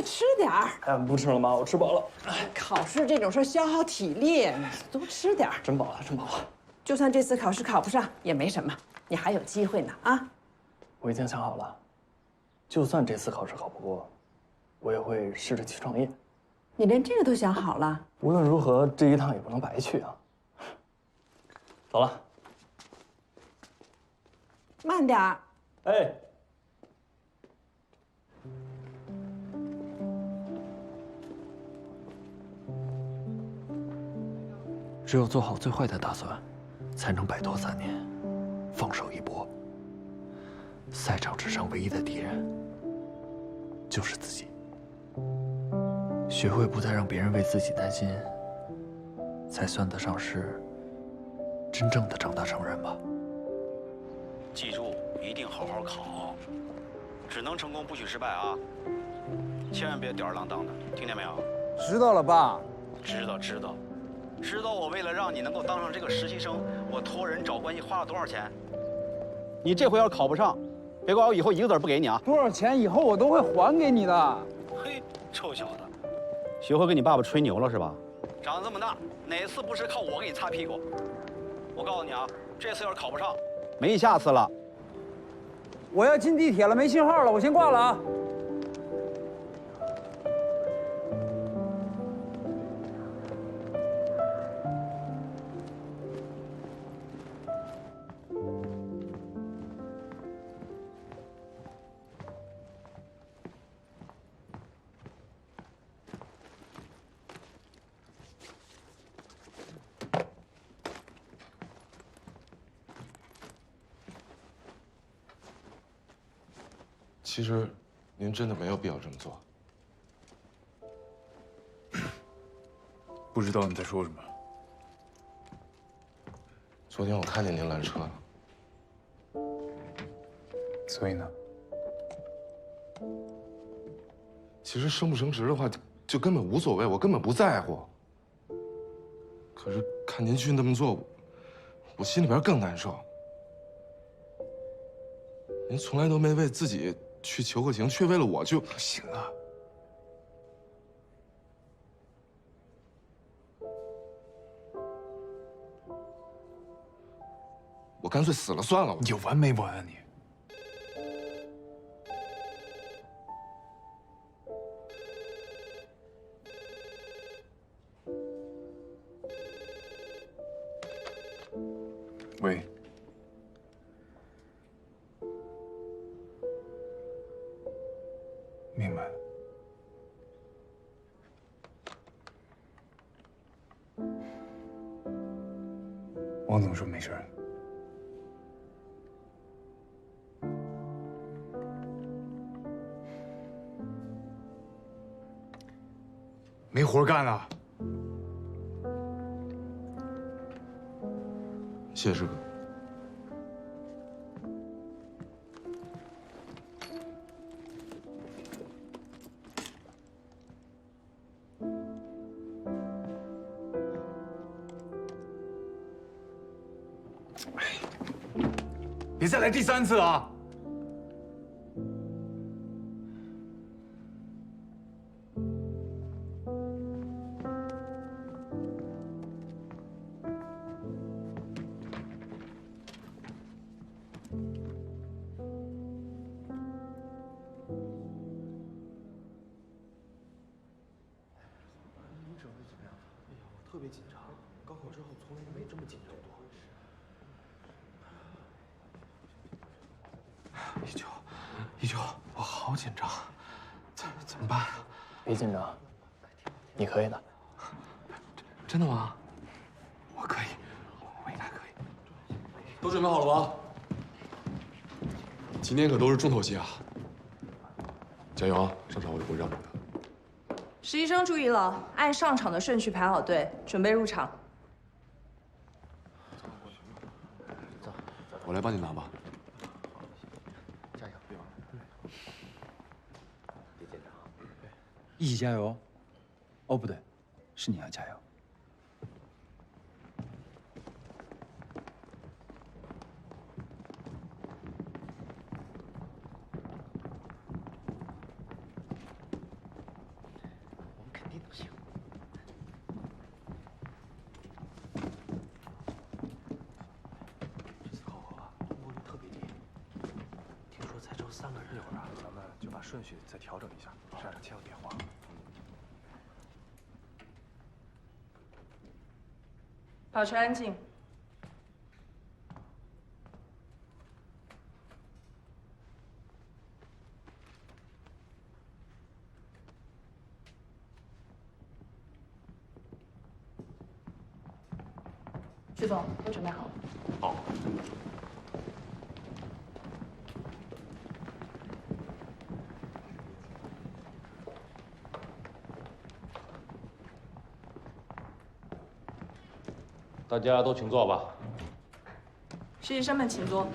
快吃点儿。不吃了，妈，我吃饱了。考试这种事消耗体力，你多吃点儿。真饱了，真饱了。就算这次考试考不上也没什么，你还有机会呢啊！我已经想好了，就算这次考试考不过，我也会试着去创业。你连这个都想好了？无论如何，这一趟也不能白去啊。走了。慢点儿。哎。只有做好最坏的打算，才能摆脱3年，放手一搏。赛场之上唯一的敌人，就是自己。学会不再让别人为自己担心，才算得上是真正的长大成人吧。记住，一定好好考，只能成功不许失败啊！千万别吊儿郎当的，听见没有？知道了，爸。知道我为了让你能够当上这个实习生，我托人找关系花了多少钱？你这回要是考不上，别怪我以后一个子不给你啊！多少钱以后我都会还给你的。嘿，臭小子，学会跟你爸爸吹牛了是吧？长得这么大，哪次不是靠我给你擦屁股？我告诉你啊，这次要是考不上，没下次了。我要进地铁了，没信号了，我先挂了啊。其实，您真的没有必要这么做。不知道你在说什么。昨天我看见您拦车了。所以呢？其实升不升职的话，就根本无所谓，我根本不在乎。可是看您去那么做，我心里边更难受。您从来都没为自己去求个情，却为了我就行了。我干脆死了算了。你有完没完啊你？喂。明白了。王总说没事。没活干了。谢师哥。别再来第3次啊！你准备怎么样？哎呀，我特别紧张，高考之后从来没这么紧张过。一九，我好紧张，怎么办啊？别紧张，你可以的。真的吗？我可以，我应该可以。都准备好了吗？今天可都是重头戏啊！加油啊！上场我也会让你的。实习生注意了，按上场的顺序排好队，准备入场。我来帮你拿吧。加油！别紧张。一起加油。哦，不对，是你要加油。上哪儿？一会儿啊，咱们就把顺序再调整一下，让他接个电话。保持安静。徐总，都准备好了。好。大家都请坐吧。实习生们请坐。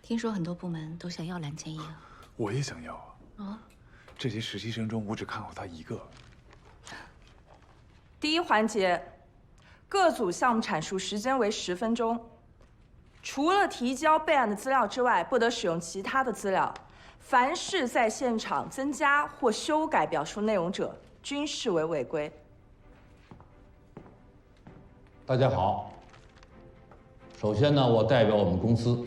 听说很多部门都想要蓝建业，我也想要啊。哦，这些实习生中，我只看好他一个。第一环节，各组项目阐述时间为10分钟，除了提交备案的资料之外，不得使用其他的资料。凡是在现场增加或修改表述内容者，均视为违规。大家好，首先呢，我代表我们公司，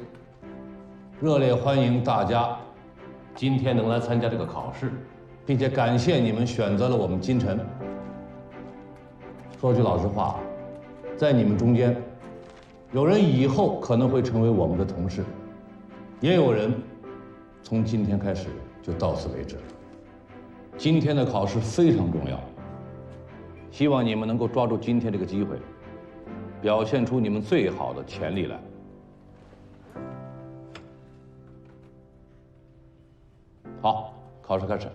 热烈欢迎大家今天能来参加这个考试，并且感谢你们选择了我们金晨。说句老实话，在你们中间，有人以后可能会成为我们的同事，也有人从今天开始就到此为止了。今天的考试非常重要，希望你们能够抓住今天这个机会，表现出你们最好的潜力来。好，考试开始。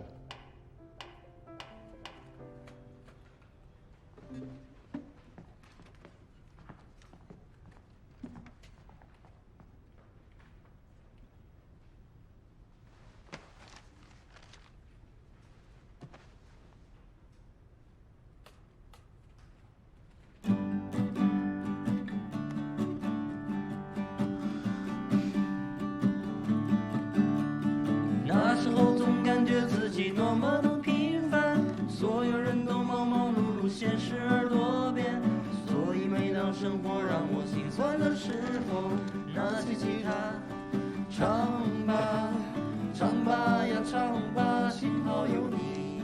那时候总感觉自己多么的平凡，所有人都忙忙碌碌，现实而多变。所以每当生活让我心酸的时候，拿起吉他，唱吧，唱吧呀唱吧，幸好有你，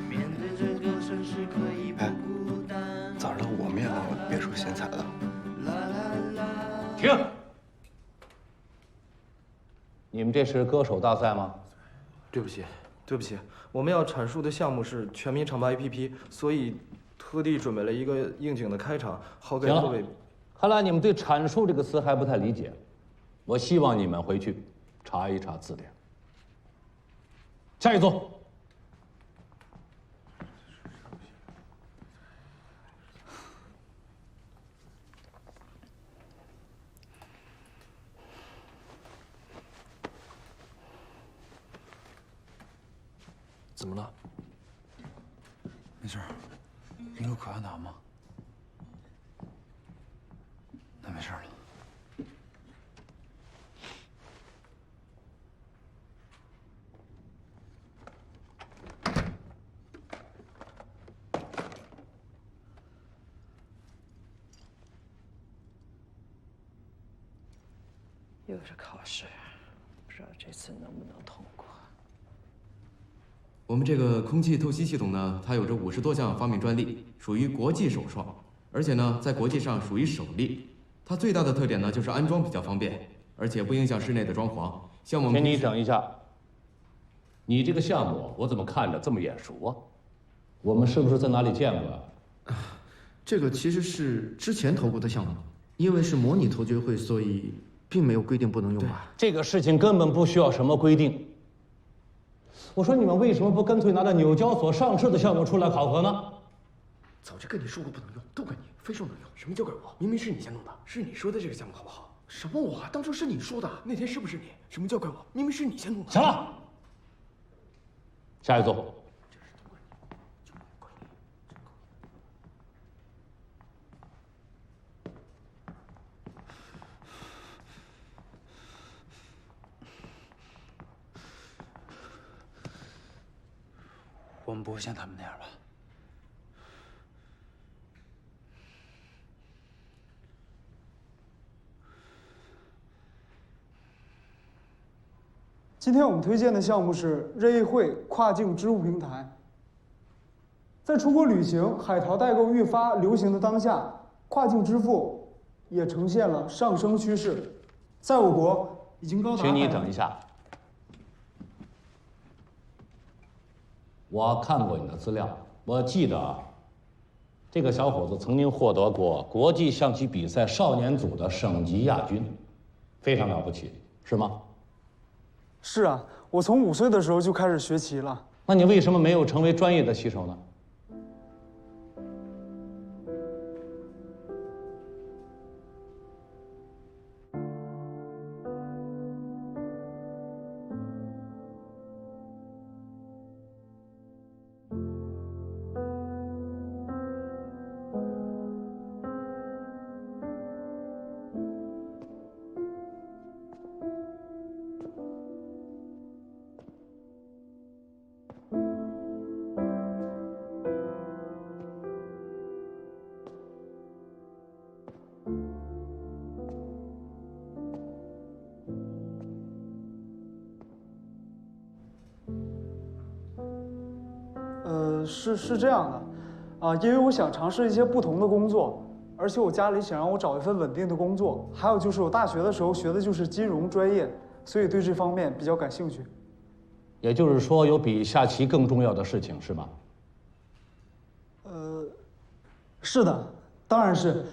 面对这个城市可以不孤单。早知道我们也能有别出心裁了。停！你们这是歌手大赛吗？对不起，对不起，我们要阐述的项目是全民唱吧 APP， 所以特地准备了一个应景的开场，好给各位。看来你们对“阐述”这个词还不太理解，我希望你们回去查一查字典。下一组。怎么了？没事儿，你有可汗糖吗？那没事了。又是考试，不知道这次能不能通过。我们这个空气透析系统呢，它有着50多项发明专利，属于国际首创，而且呢，在国际上属于首例。它最大的特点呢，就是安装比较方便，而且不影响室内的装潢。像我们，请你等一下，你这个项目我怎么看着这么眼熟啊？我们是不是在哪里见过啊？这个其实是之前投过的项目，因为是模拟头掘会，所以并没有规定不能用吧？这个事情根本不需要什么规定。我说你们为什么不干脆拿着纽交所上市的项目出来考核呢？早就跟你说过不能用，都怪你，非说能用，什么就怪我？明明是你先弄的，是你说的这个项目好不好？什么我？当初是你说的，那天是不是你？什么叫怪我？明明是你先弄的。行了，下一组。我们不会像他们那样吧？今天我们推荐的项目是任意汇跨境支付平台。在出国旅行、海淘代购愈发流行的当下，跨境支付也呈现了上升趋势。在我国已经高达。请你等一下，我看过你的资料，我记得这个小伙子曾经获得过国际象棋比赛少年组的省级亚军，非常了不起，是吗？是啊，我从5岁的时候就开始学棋了。那你为什么没有成为专业的棋手呢？是这样的，因为我想尝试一些不同的工作，而且我家里想让我找一份稳定的工作，还有就是我大学的时候学的就是金融专业，所以对这方面比较感兴趣。也就是说，有比下棋更重要的事情，是吗？是的，当然是。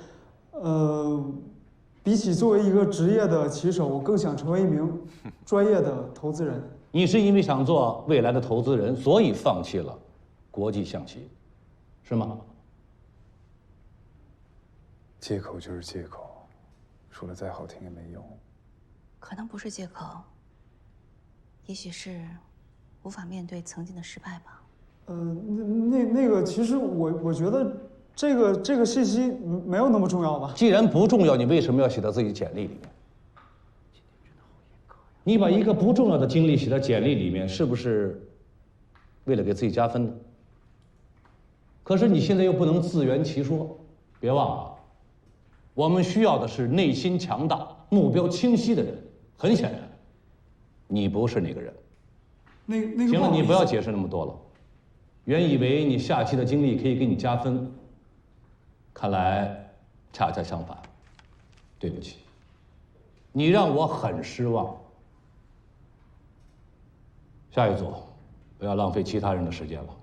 比起作为一个职业的棋手，我更想成为一名专业的投资人。你是因为想做未来的投资人，所以放弃了国际象棋，是吗？借口就是借口，说的再好听也没用。可能不是借口，也许是无法面对曾经的失败吧。那个，其实我觉得这个信息没有那么重要吧。既然不重要，你为什么要写到自己简历里面？你把一个不重要的经历写到简历里面，是不是为了给自己加分呢？可是你现在又不能自圆其说，别忘了，我们需要的是内心强大、目标清晰的人。很显然，你不是那个人。那个。行了，你不要解释那么多了。原以为你下棋的经历可以给你加分，看来恰恰相反。对不起，你让我很失望。下一组，不要浪费其他人的时间了。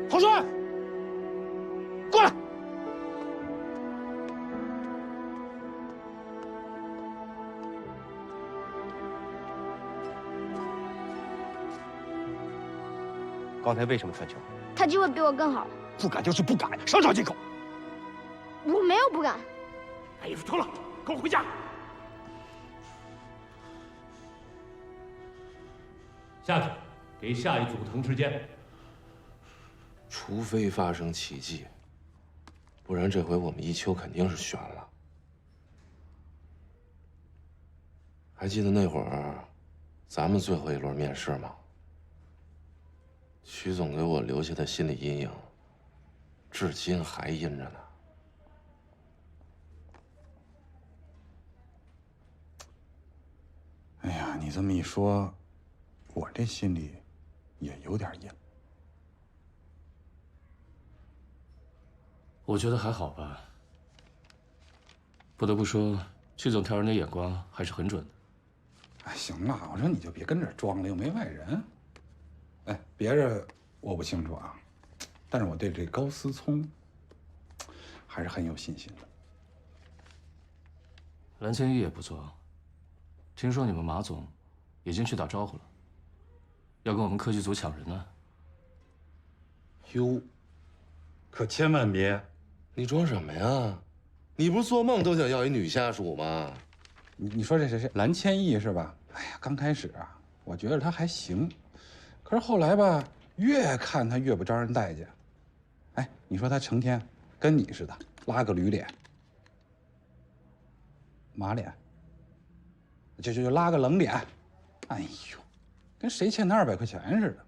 郝帅，过来！刚才为什么传球？他机会比我更好。不敢就是不敢，少找借口。我没有不敢。把衣服脱了，跟我回家。下去，给下一组腾时间。除非发生奇迹，不然这回我们一丘肯定是悬了。还记得那会儿咱们最后一轮面试吗？曲总给我留下的心理阴影，至今还印着呢。哎呀，你这么一说，我这心里也有点阴。我觉得还好吧。不得不说，曲总挑人的眼光还是很准的。哎，行了，我说你就别跟这儿装了，又没外人。哎，别人我不清楚啊，但是我对这高思聪还是很有信心的。蓝千一也不错，听说你们马总已经去打招呼了，要跟我们科技组抢人呢。哟，可千万别！你装什么呀？你不是做梦都想要一女下属吗？你说这谁蓝千亿是吧？哎呀，刚开始啊，我觉得他还行，可是后来吧，越看他越不招人待见。哎，你说他成天跟你似的，拉个驴脸，马脸，就拉个冷脸，哎呦，跟谁欠他200块钱似的。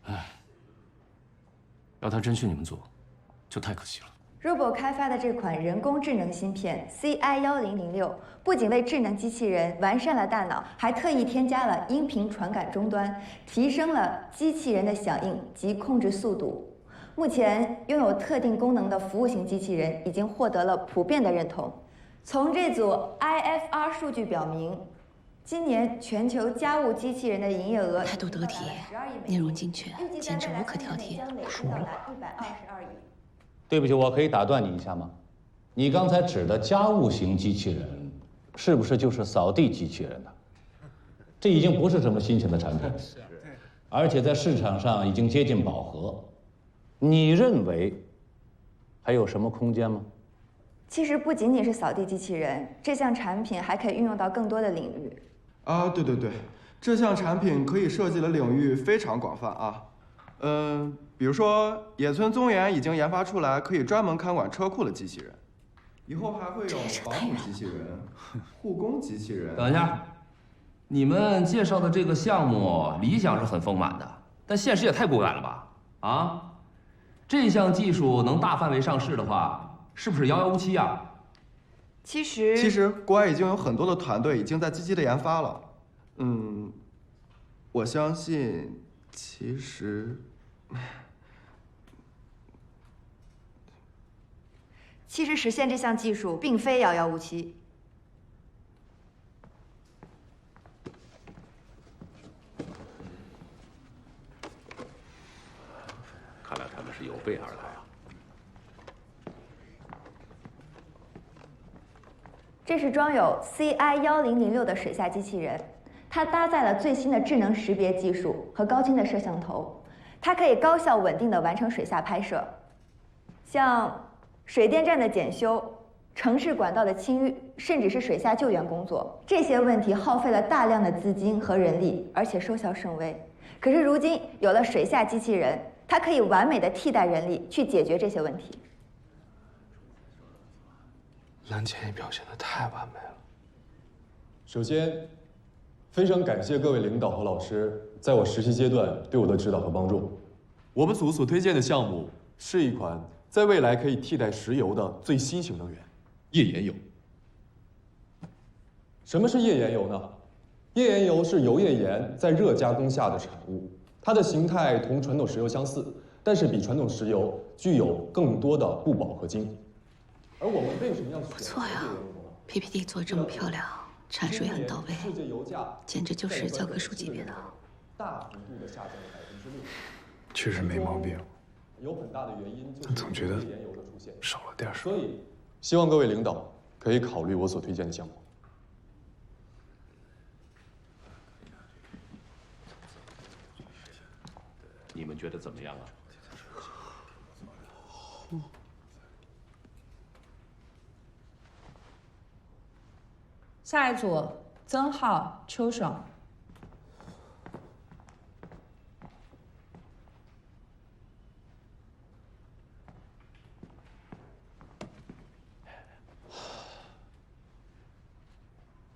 哎，要他真去你们组，就太可惜了。Robo 开发的这款人工智能芯片 CI1006，不仅为智能机器人完善了大脑，还特意添加了音频传感终端，提升了机器人的响应及控制速度。目前，拥有特定功能的服务型机器人已经获得了普遍的认同。从这组 IFR 数据表明，今年全球家务机器人的营业额态度得体，内容精确，简直无可挑剔。数了122亿。对不起，我可以打断你一下吗？你刚才指的家务型机器人，是不是就是扫地机器人呢？这已经不是什么新型的产品，而且在市场上已经接近饱和。你认为还有什么空间吗？其实不仅仅是扫地机器人，这项产品还可以运用到更多的领域。啊，对，这项产品可以涉及的领域非常广泛啊。比如说野村宗研已经研发出来可以专门看管车库的机器人，以后还会有保姆机器人、护工机器人。等一下，你们介绍的这个项目理想是很丰满的，但现实也太骨感了吧？啊，这项技术能大范围上市的话，是不是遥遥无期啊？其实国外已经有很多的团队已经在积极的研发了。我相信，其实实现这项技术并非遥遥无期。看来他们是有备而来啊。这是装有 CI1006的水下机器人，它搭载了最新的智能识别技术和高清的摄像头，它可以高效稳定地完成水下拍摄，像水电站的检修、城市管道的清淤，甚至是水下救援工作，这些问题耗费了大量的资金和人力，而且收效甚微。可是如今有了水下机器人，它可以完美的替代人力去解决这些问题。蓝千亿表现得太完美了。首先，非常感谢各位领导和老师在我实习阶段对我的指导和帮助。我们组所推荐的项目是一款在未来可以替代石油的最新型能源——页岩油。什么是页岩油呢？页岩油是油页岩在热加工下的产物，它的形态同传统石油相似，但是比传统石油具有更多的不饱和晶。而我们为什么要选？不错呀，PPT 做得这么漂亮，阐述也很到位，简直就是教科书级别的。大幅度的下降了6%。确实没毛病。有很大的原因但总觉得少了点什么。所以，希望各位领导可以考虑我所推荐的项目。你们觉得怎么样啊？下一组曾浩、邱爽。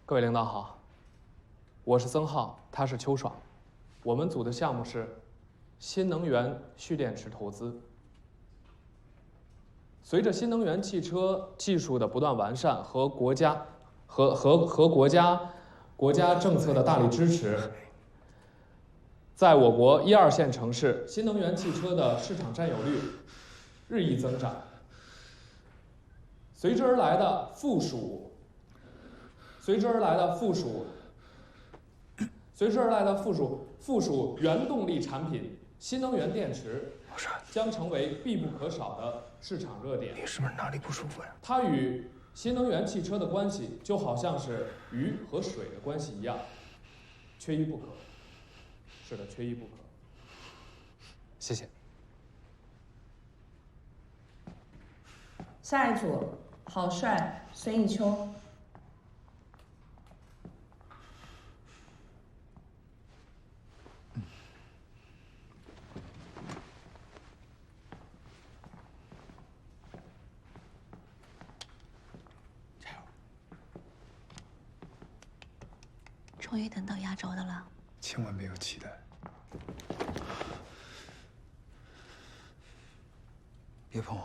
各位领导好，我是曾浩，他是邱爽。我们组的项目是新能源蓄电池投资。随着新能源汽车技术的不断完善和国家政策的大力支持，在我国1、2线城市，新能源汽车的市场占有率日益增长。随之而来的附属随之而来的附属原动力产品新能源电池将成为必不可少的市场热点。你是不是哪里不舒服呀？它与新能源汽车的关系就好像是鱼和水的关系一样，缺一不可。是的，缺一不可。谢谢。下一组，郝帅、孙艺秋。终于等到压轴的了。千万别有期待。别碰我。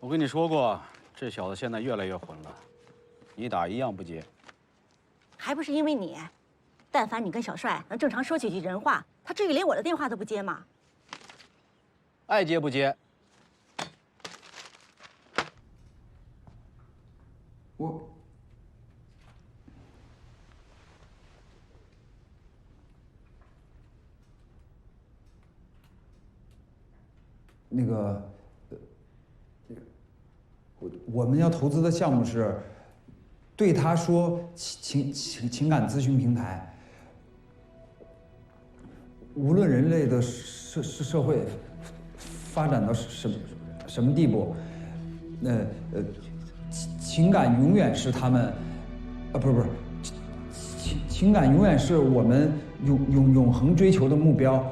我跟你说过，这小子现在越来越混了，你打一样不接。还不是因为你，但凡你跟小帅能正常说几句人话，他至于连我的电话都不接吗？爱接不接。那个，我们要投资的项目是，对他说情感咨询平台。无论人类的社会发展到什么地步，情感永远是他们，不是，情感永远是我们永恒追求的目标。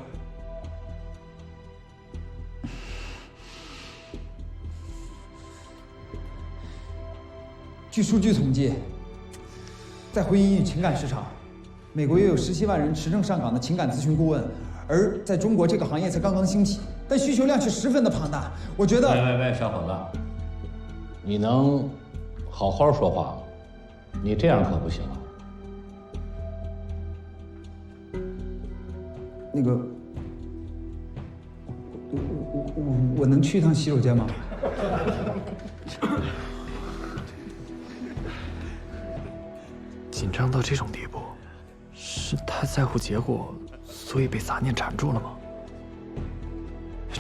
据数据统计，在婚姻与情感市场，美国约有17万人持证上岗的情感咨询顾问，而在中国这个行业才刚刚兴起，但需求量却十分的庞大。我觉得，喂，小伙子，你能好好说话吗？你这样可不行啊。那个，我能去一趟洗手间吗？紧张到这种地步，是太在乎结果，所以被杂念缠住了吗？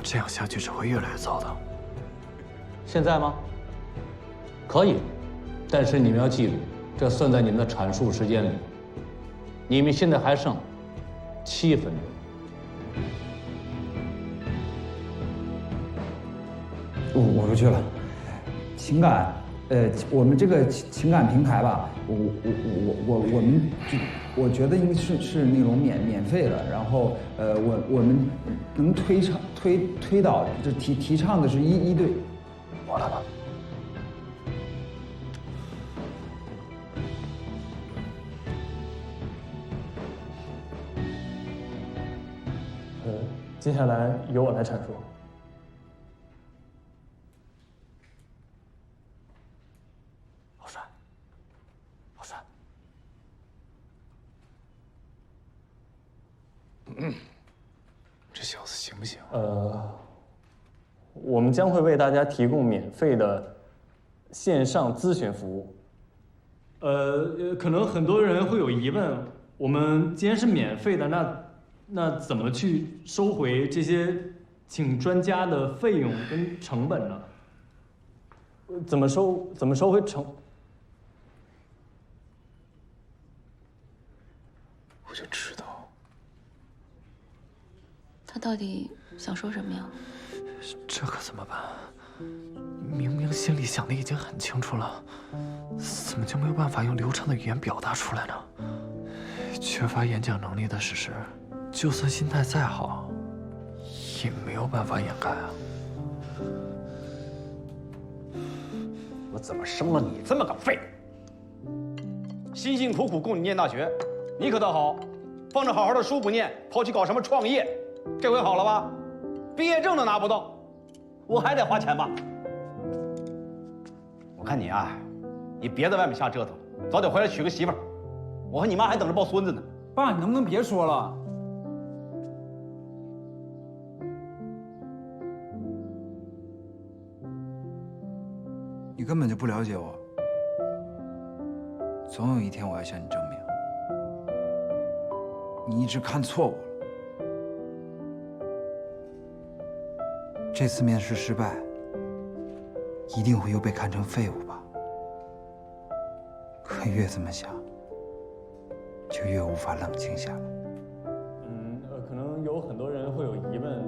这样下去只会越来越糟的。现在吗？可以，但是你们要记住，这算在你们的阐述时间里。你们现在还剩7分钟。我不去了。情感，我们这个情感平台吧，我觉得应该是那种免费的，然后我们能推导就提倡的是一对。我来吧。接下来由我来阐述。这小子行不行？我们将会为大家提供免费的线上咨询服务。可能很多人会有疑问，我们既然是免费的，那怎么去收回这些请专家的费用跟成本呢？怎么收回成？我就知道。他到底想说什么呀？这可怎么办？明明心里想的已经很清楚了，怎么就没有办法用流畅的语言表达出来呢？缺乏演讲能力的事实，就算心态再好，也没有办法掩盖啊。我怎么生了你这么个废物？辛辛苦苦供你念大学，你可倒好，放着好好的书不念，跑去搞什么创业。这回好了吧？毕业证都拿不到，我还得花钱吧？看你啊，你别在外面瞎折腾，早点回来娶个媳妇儿。我和你妈还等着抱孙子呢。爸，你能不能别说了？你根本就不了解我，总有一天我要向你证明，你一直看错我了。这次面试失败，一定会又被看成废物吧？可越这么想，就越无法冷静下来。可能有很多人会有疑问，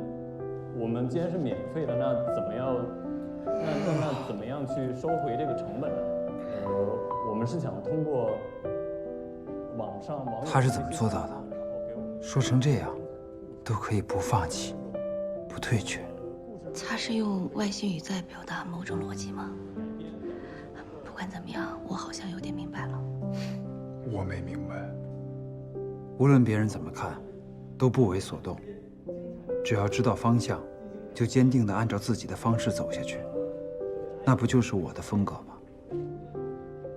我们既然是免费的，那怎么样？那怎么样去收回这个成本呢？我们是想通过网上网友。他是怎么做到的？说成这样，都可以不放弃，不退却。他是用外星语在表达某种逻辑吗？不管怎么样，我好像有点明白了。我没明白。无论别人怎么看，都不为所动。只要知道方向，就坚定地按照自己的方式走下去。那不就是我的风格吗？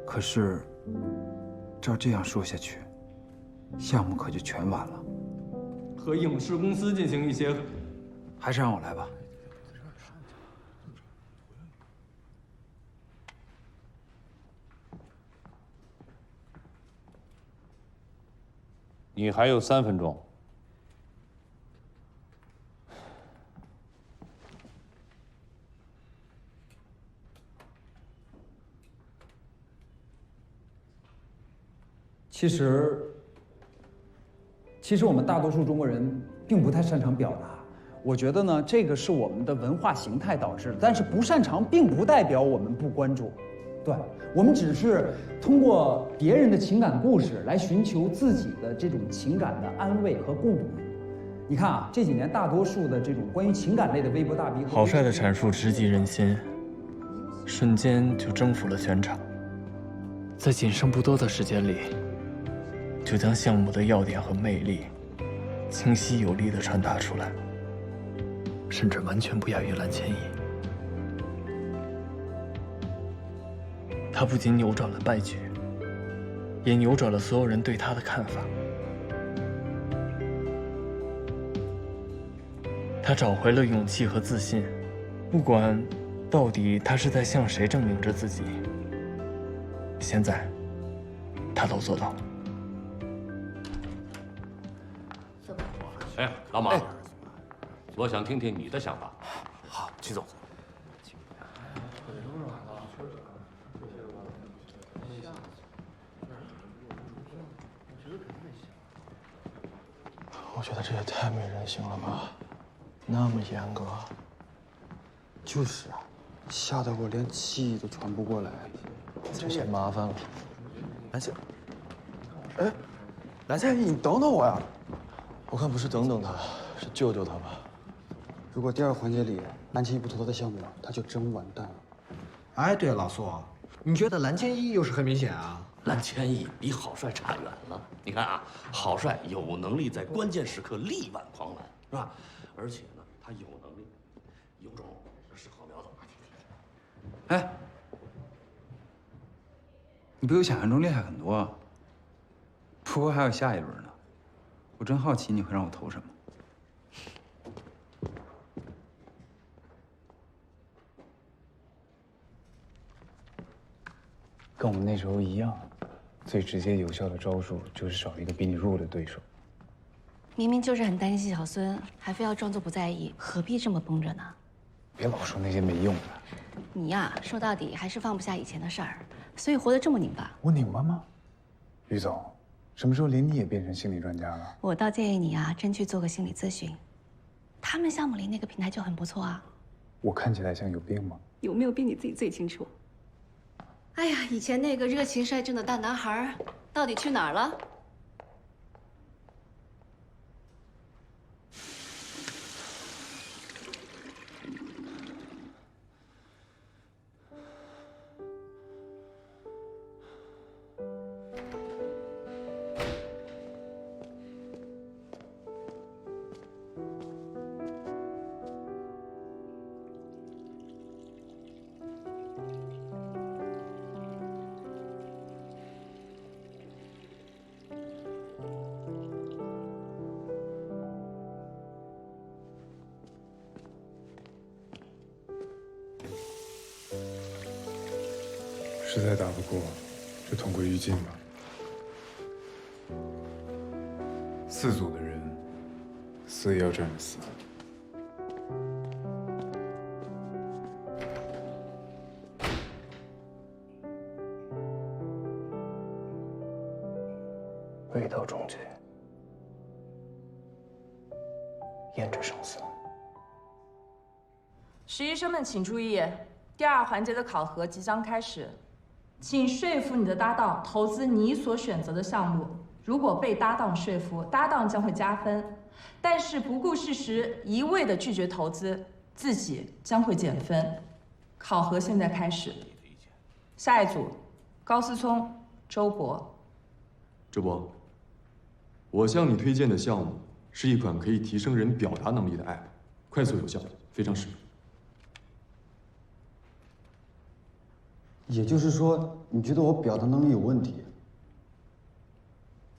可是，照这样说下去，项目可就全完了。和影视公司进行一些，还是让我来吧。你还有3分钟。其实我们大多数中国人并不太擅长表达。我觉得呢，这个是我们的文化形态导致的。但是不擅长并不代表我们不关注，对，我们只是通过别人的情感故事来寻求自己的这种情感的安慰和共鸣。你看啊，这几年大多数的这种关于情感类的微博大 V， 郝帅的阐述直击人心，瞬间就征服了全场。在仅剩不多的时间里，就将项目的要点和魅力清晰有力地传达出来，甚至完全不亚于蓝千亿。他不仅扭转了败局，也扭转了所有人对他的看法。他找回了勇气和自信，不管到底他是在向谁证明着自己，现在他都做到了。哎，老马，我想听听你的想法。好，曲总。我觉得这也太没人性了吧，那么严格。就是啊，吓得我连气都喘不过来。这些麻烦了。蓝千，哎，蓝千，你等等我呀！我看不是等等他，是救救他吧。如果第2环节里蓝千亿不投他的项目，他就真完蛋了。哎，对了，老苏，你觉得蓝千亿又是很明显啊？蓝千亿比郝帅差远了。你看啊，郝帅有能力在关键时刻力挽狂澜，是吧？而且呢，他有能力，有种是好苗子。哎，你比我想象中厉害很多啊。不过还有下一轮呢，我真好奇你会让我投什么。跟我们那时候一样，最直接有效的招数就是找一个比你弱的对手。明明就是很担心小孙，还非要装作不在意，何必这么绷着呢？别老说那些没用的。你呀，说到底还是放不下以前的事儿，所以活得这么拧巴。我拧巴吗？于总，什么时候连你也变成心理专家了？我倒建议你啊，真去做个心理咨询。他们项目里那个平台就很不错啊。我看起来像有病吗？有没有病你自己最清楚。哎呀，以前那个热情率真的大男孩，到底去哪儿了？实在打不过，就同归于尽吧。4组的人，死也要这样死。未到终局，焉知生死？实习生们请注意，第2环节的考核即将开始，请说服你的搭档投资你所选择的项目。如果被搭档说服，搭档将会加分；但是不顾事实，一味的拒绝投资，自己将会减分。考核现在开始。下一组，高思聪、周博。周博，我向你推荐的项目是一款可以提升人表达能力的 App， 快速有效，非常实用。也就是说，你觉得我表达能力有问题？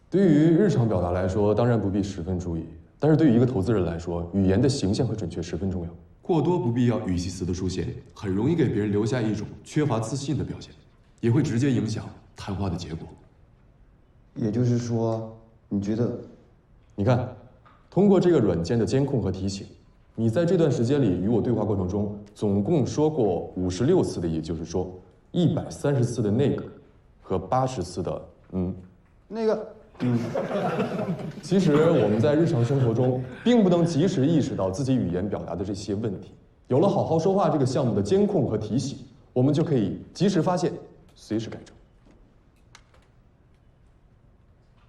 对于日常表达来说，当然不必十分注意，但是对于一个投资人来说，语言的形象和准确十分重要。过多不必要语气词的出现，很容易给别人留下一种缺乏自信的表现，也会直接影响谈话的结果。也就是说，你觉得？你看，通过这个软件的监控和提醒，你在这段时间里与我对话过程中，总共说过56次的，也就是说130次的那个，和80次的那个。其实我们在日常生活中并不能及时意识到自己语言表达的这些问题。有了好好说话这个项目的监控和提醒，我们就可以及时发现，随时改正。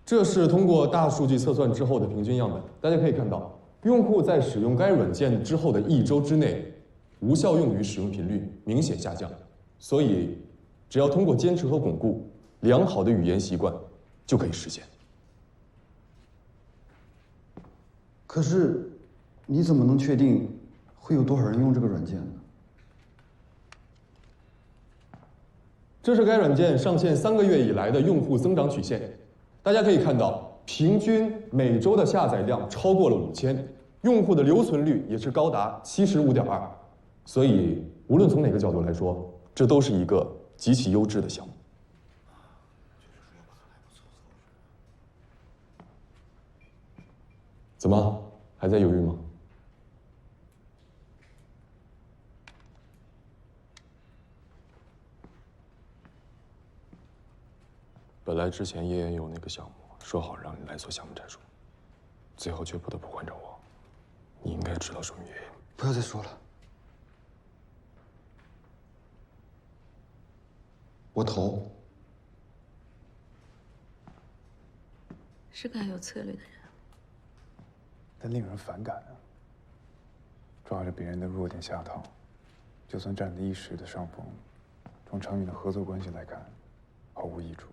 这是通过大数据测算之后的平均样本，大家可以看到，用户在使用该软件之后的1周之内，无效用语使用频率明显下降。所以，只要通过坚持和巩固良好的语言习惯，就可以实现。可是，你怎么能确定会有多少人用这个软件呢？这是该软件上线3个月以来的用户增长曲线。大家可以看到，平均每周的下载量超过了5000，用户的留存率也是高达75.2%。所以，无论从哪个角度来说，这都是一个极其优质的项目。怎么，还在犹豫吗？本来之前也有那个项目，说好让你来做项目战术，最后却不得不换成我。你应该知道什么原因。不要再说了，我投。是个有策略的人。但令人反感啊！抓着别人的弱点下套，就算占了一时的上风，从长远的合作关系来看，毫无益处。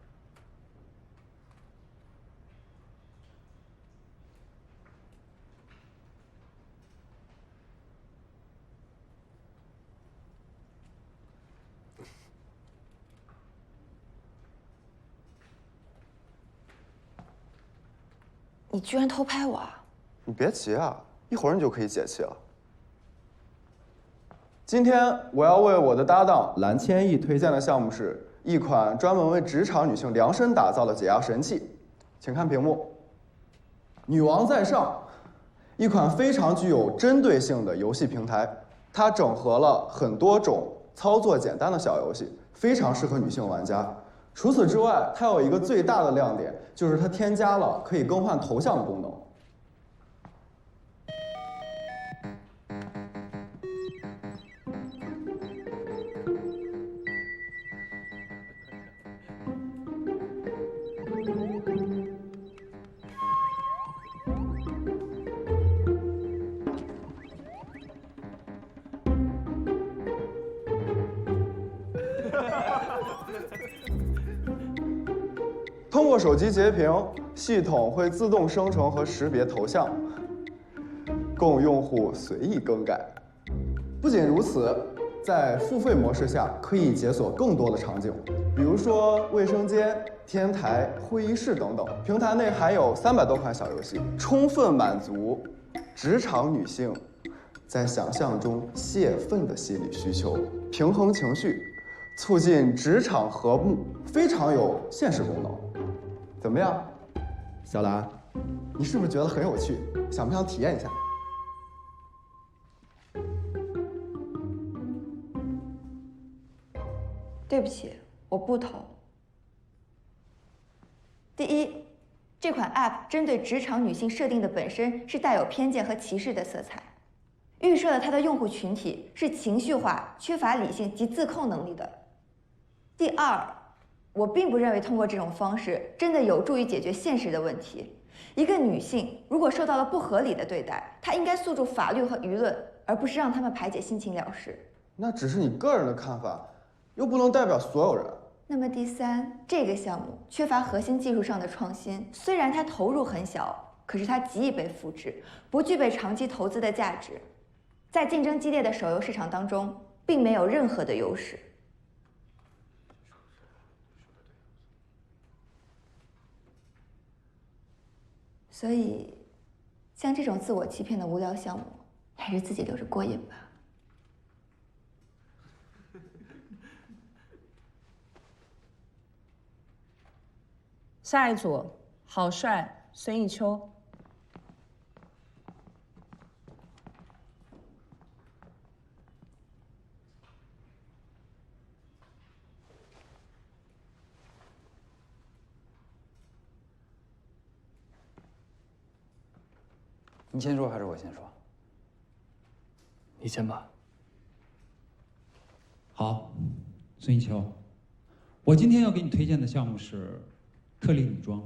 你居然偷拍我啊！你别急啊，一会儿你就可以解气了。今天我要为我的搭档蓝千亿推荐的项目是一款专门为职场女性量身打造的解压神器，请看屏幕。女王在上，一款非常具有针对性的游戏平台，它整合了很多种操作简单的小游戏，非常适合女性玩家。除此之外，它有一个最大的亮点，就是它添加了可以更换头像的功能。通过手机截屏，系统会自动生成和识别头像，供用户随意更改。不仅如此，在付费模式下可以解锁更多的场景，比如说卫生间、天台、会议室等等。平台内还有300多款小游戏，充分满足职场女性在想象中泄愤的心理需求，平衡情绪，促进职场和睦，非常有现实功能。怎么样，小兰？你是不是觉得很有趣？想不想体验一下？对不起，我不投。第一，这款 App 针对职场女性设定的本身是带有偏见和歧视的色彩，预设了它的用户群体是情绪化、缺乏理性及自控能力的。第二，我并不认为通过这种方式真的有助于解决现实的问题。一个女性如果受到了不合理的对待，她应该诉诸法律和舆论，而不是让他们排解心情了事。那只是你个人的看法，又不能代表所有人。那么第三，这个项目缺乏核心技术上的创新，虽然它投入很小，可是它极易被复制，不具备长期投资的价值，在竞争激烈的手游市场当中，并没有任何的优势。所以，像这种自我欺骗的无聊项目，还是自己留着过瘾吧。下一组，郝帅、孙艺秋。你先说还是我先说？你先吧。好，孙艺秋，我今天要给你推荐的项目是特丽女装。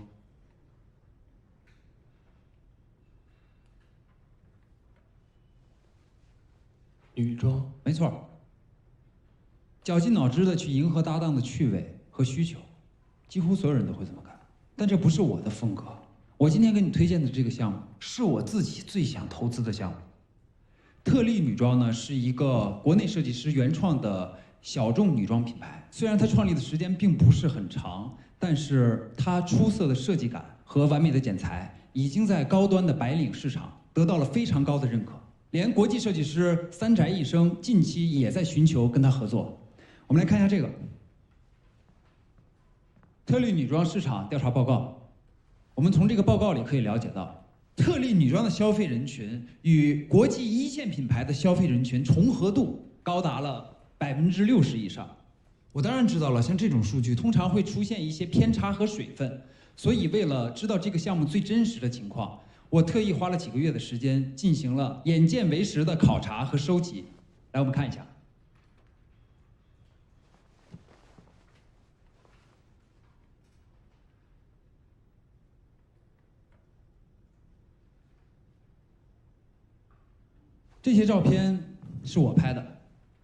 女装？没错。绞尽脑汁的去迎合搭档的趣味和需求，几乎所有人都会这么干。但这不是我的风格。我今天给你推荐的这个项目，是我自己最想投资的项目。特丽女装呢，是一个国内设计师原创的小众女装品牌。虽然它创立的时间并不是很长，但是它出色的设计感和完美的剪裁，已经在高端的白领市场得到了非常高的认可。连国际设计师三宅一生近期也在寻求跟他合作。我们来看一下这个特丽女装市场调查报告。我们从这个报告里可以了解到，特丽女装的消费人群与国际一线品牌的消费人群重合度高达了60%以上。我当然知道了，像这种数据通常会出现一些偏差和水分，所以为了知道这个项目最真实的情况，我特意花了几个月的时间进行了眼见为实的考察和收集。来，我们看一下。这些照片是我拍的，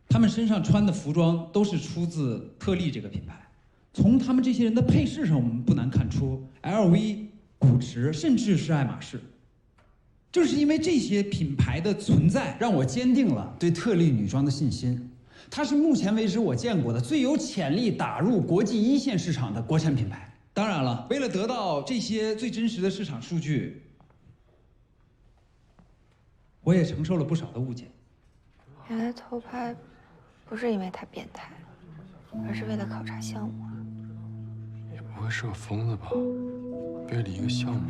他们身上穿的服装都是出自特丽这个品牌。从他们这些人的配饰上，我们不难看出 LV、古驰，甚至是爱马仕。正是因为这些品牌的存在，让我坚定了对特丽女装的信心。它是目前为止我见过的最有潜力打入国际一线市场的国产品牌。当然了，为了得到这些最真实的市场数据，我也承受了不少的误解。原来偷拍不是因为他变态，而是为了考察项目啊！你不会是个疯子吧？为了一个项目，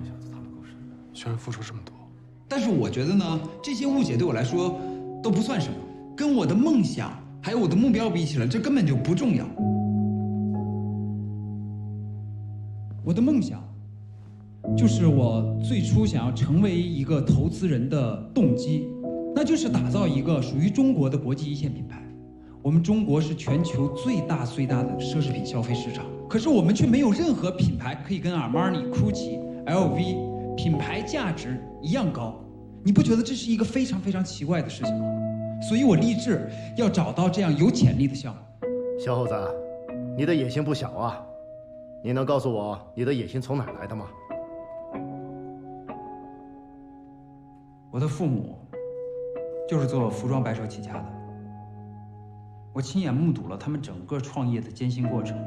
居然付出这么多。但是我觉得呢，这些误解对我来说都不算什么，跟我的梦想还有我的目标比起来，这根本就不重要。我的梦想就是我最初想要成为一个投资人的动机，那就是打造一个属于中国的国际一线品牌。我们中国是全球最大的奢侈品消费市场，可是我们却没有任何品牌可以跟阿玛尼、GUCCI、LV 品牌价值一样高。你不觉得这是一个非常奇怪的事情吗？所以我立志要找到这样有潜力的项目。小伙子，你的野心不小啊！你能告诉我你的野心从哪儿来的吗？我的父母就是做服装白手起家的，我亲眼目睹了他们整个创业的艰辛过程。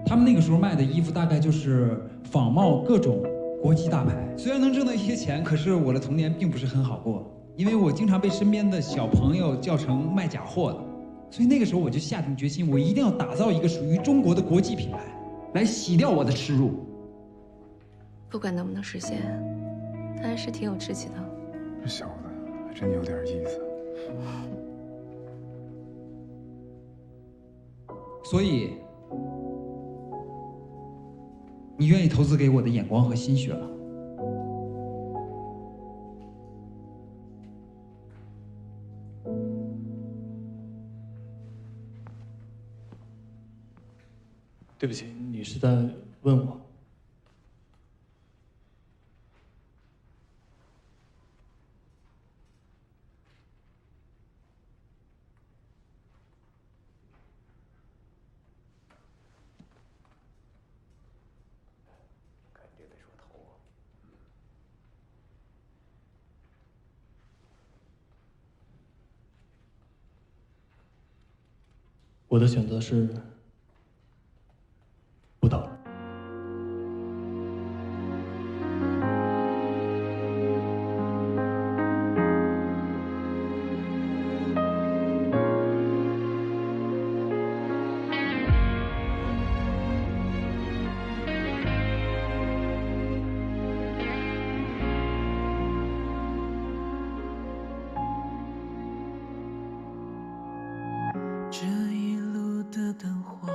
他们那个时候卖的衣服大概就是仿冒各种国际大牌，虽然能挣到一些钱，可是我的童年并不是很好过，因为我经常被身边的小朋友叫成卖假货的。所以那个时候我就下定决心，我一定要打造一个属于中国的国际品牌，来洗掉我的耻辱。不管能不能实现，他还是挺有志气的。这小子还真有点意思。所以，你愿意投资给我的眼光和心血吗？对不起，你是在问我？我的选择是不投。这一路的灯火，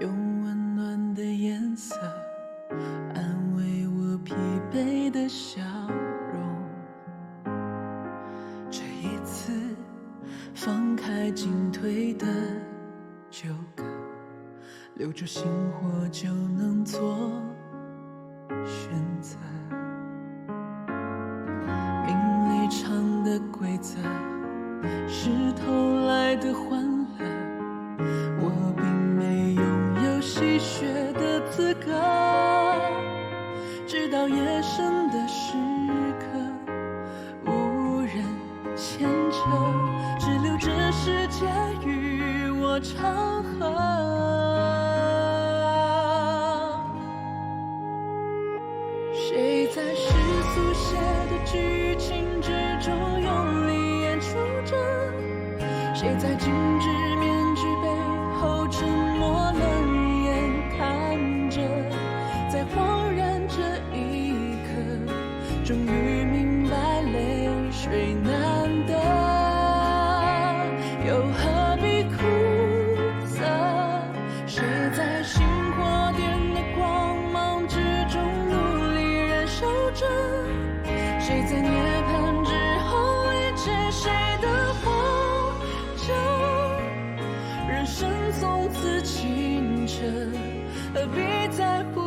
用温暖的颜色安慰我疲惫的笑容。这一次放开进退的纠葛，留住星火就能做选择。名利场的规则是偷来的欢乐，我并没拥有戏谑的资格。直到夜深的时刻，无人牵扯，只留这世界与我长河。谁在世俗写的剧情之中用力演出着？谁在精致面具背后沉默冷眼看着？在恍然这一刻，终于明白泪水难得，又何必苦涩？谁在星火点的光芒之中努力燃烧着？谁在涅槃之后理解谁的活着？人生从此清澈，何必在乎